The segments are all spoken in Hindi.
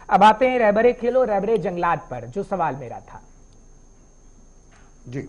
अब आते हैं रहबरे खेल और रहबरे जंगलात पर, जो सवाल मेरा था। जी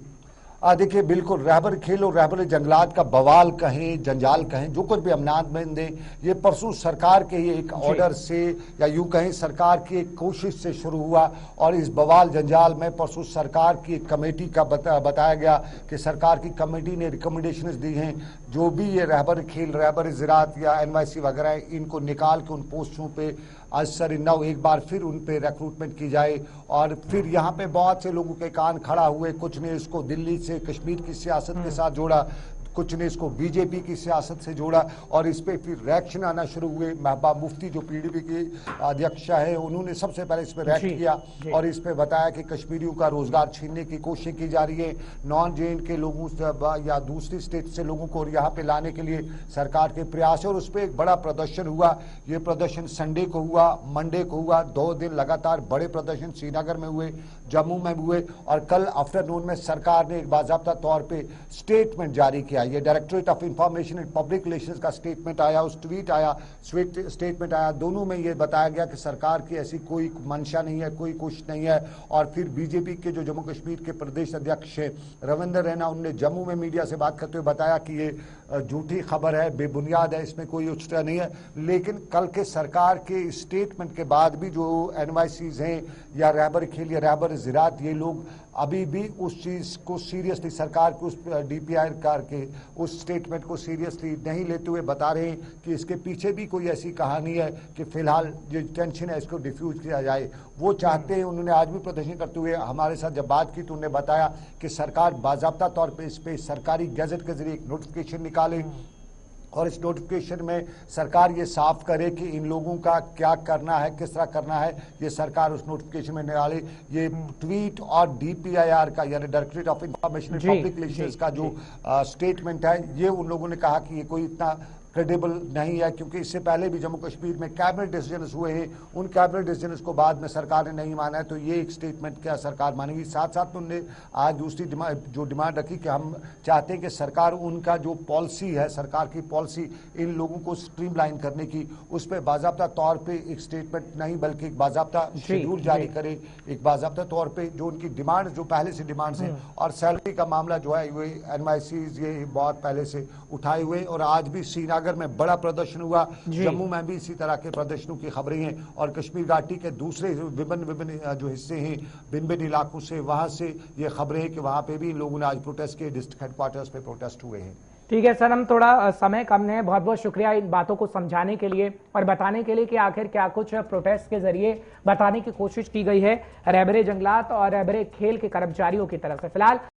देखिए, बिल्कुल रहबर खेल और रहबर जंगलात का बवाल कहें, जंजाल कहें, जो कुछ भी अमनात में दे, ये परसों सरकार के ही एक ऑर्डर से या यूं कहें सरकार की एक कोशिश से शुरू हुआ। और इस बवाल जंजाल में परसों सरकार की एक कमेटी का बताया गया कि सरकार की कमेटी ने रिकमेंडेशंस दी हैं, जो भी ये रहबर खेल, रहबर ज़राअत या NYC वगैरह, इनको निकाल के उन पोस्टों पे असर नौ एक बार फिर उन पे रिक्रूटमेंट की जाए। और फिर यहाँ पे बहुत से लोगों के कान खड़ा हुए, कुछ ने इसको दिल्ली से कश्मीर की सियासत के साथ जोड़ा, कुछ ने इसको बीजेपी की सियासत से जोड़ा, और इस पे फिर रिएक्शन आना शुरू हुए। महबूबा मुफ्ती जो PDP की अध्यक्ष है, उन्होंने सबसे पहले इस पर रिएक्ट किया और इस पे बताया कि कश्मीरियों का रोजगार छीनने की कोशिश की जा रही है, नॉन JNK के लोगों से या दूसरी स्टेट से लोगों को यहाँ पे लाने के लिए सरकार के प्रयास है। और उस पर एक बड़ा प्रदर्शन हुआ। ये प्रदर्शन संडे को हुआ, मंडे को हुआ, 2 दिन लगातार बड़े प्रदर्शन श्रीनगर में हुए, जम्मू में हुए, और कल आफ्टरनून में सरकार ने एक बाकायदा तौर पर स्टेटमेंट जारी किया। ये directorate of information and public relations का स्टेटमेंट आया, उस स्टेटमेंट आया, दोनों में ये बताया गया कि सरकार की ऐसी कोई मंशा नहीं है, कोई कोशिश नहीं है। और फिर बीजेपी के जो जम्मू कश्मीर के प्रदेश अध्यक्ष हैं रविंद्र रैना, उन्होंने जम्मू में मीडिया से बात करते हुए बताया कि ये झूठी खबर है, बेबुनियाद है, इसमें कोई उचित नहीं है। लेकिन कल के सरकार के स्टेटमेंट के बाद भी जो NYCs हैं या रहबर खेल या रहबर ज़राअत, ये लोग अभी भी उस चीज़ को सीरियसली, सरकार के उस DPI के उस स्टेटमेंट को सीरियसली नहीं लेते हुए बता रहे हैं कि इसके पीछे भी कोई ऐसी कहानी है कि फिलहाल जो टेंशन है इसको डिफ्यूज किया जाए। वो चाहते हैं। उन्होंने आज भी प्रदर्शन करते हुए हमारे साथ जब बात की तो उन्होंने बताया कि सरकार बाकायदा तौर पे इस पे सरकारी गैजेट के जरिए एक नोटिफिकेशन निकाले और इस नोटिफिकेशन में सरकार ये साफ करे कि इन लोगों का क्या करना है, किस तरह करना है, ये सरकार उस नोटिफिकेशन में निकाले। ये ट्वीट और DPIR का यानी directorate of information and public relations का जो स्टेटमेंट है, ये उन लोगों ने कहा कि ये कोई इतना क्रेडिबल नहीं है, क्योंकि इससे पहले भी जम्मू कश्मीर में कैबिनेट डिसीजन हुए हैं, उन कैबिनेट डिसीजन को बाद में सरकार ने नहीं माना है। तो ये एक स्टेटमेंट क्या सरकार मानेगी। साथ साथ उन्होंने आज दूसरी जो डिमांड रखी कि हम चाहते हैं कि सरकार उनका जो पॉलिसी है, सरकार की पॉलिसी इन लोगों को स्ट्रीमलाइन करने की, उस पर बाकायदा तौर पर एक स्टेटमेंट नहीं बल्कि एक बाकायदा शेड्यूल जारी करे, एक बाकायदा तौर पर जो उनकी डिमांड, जो पहले से डिमांड्स हैं। और सैलरी का मामला जो है ये NYCs ये बहुत पहले से उठाए हुए, और आज भी श्रीनगर में बड़ा प्रदर्शन हुआ, जम्मू में भी इसी तरह के प्रदर्शनों की खबरें हैं। और कश्मीर घाटी के दूसरे विभिन्न जो हिस्से हैं, भिन्न इलाकों से, वहां से ये खबरें हैं कि वहां पे भी लोगों ने आज प्रोटेस्ट किए, डिस्ट्रिक्ट हेडक्वार्टर्स पे प्रोटेस्ट हुए हैं। ठीक है सर, हम थोड़ा समय कम है, बहुत बहुत शुक्रिया इन बातों को समझाने के लिए और बताने के लिए कि आखिर क्या कुछ प्रोटेस्ट के जरिए बताने की कोशिश की गई है रहबरे जंगलात और रहबरे खेल के कर्मचारियों की तरफ से। फिलहाल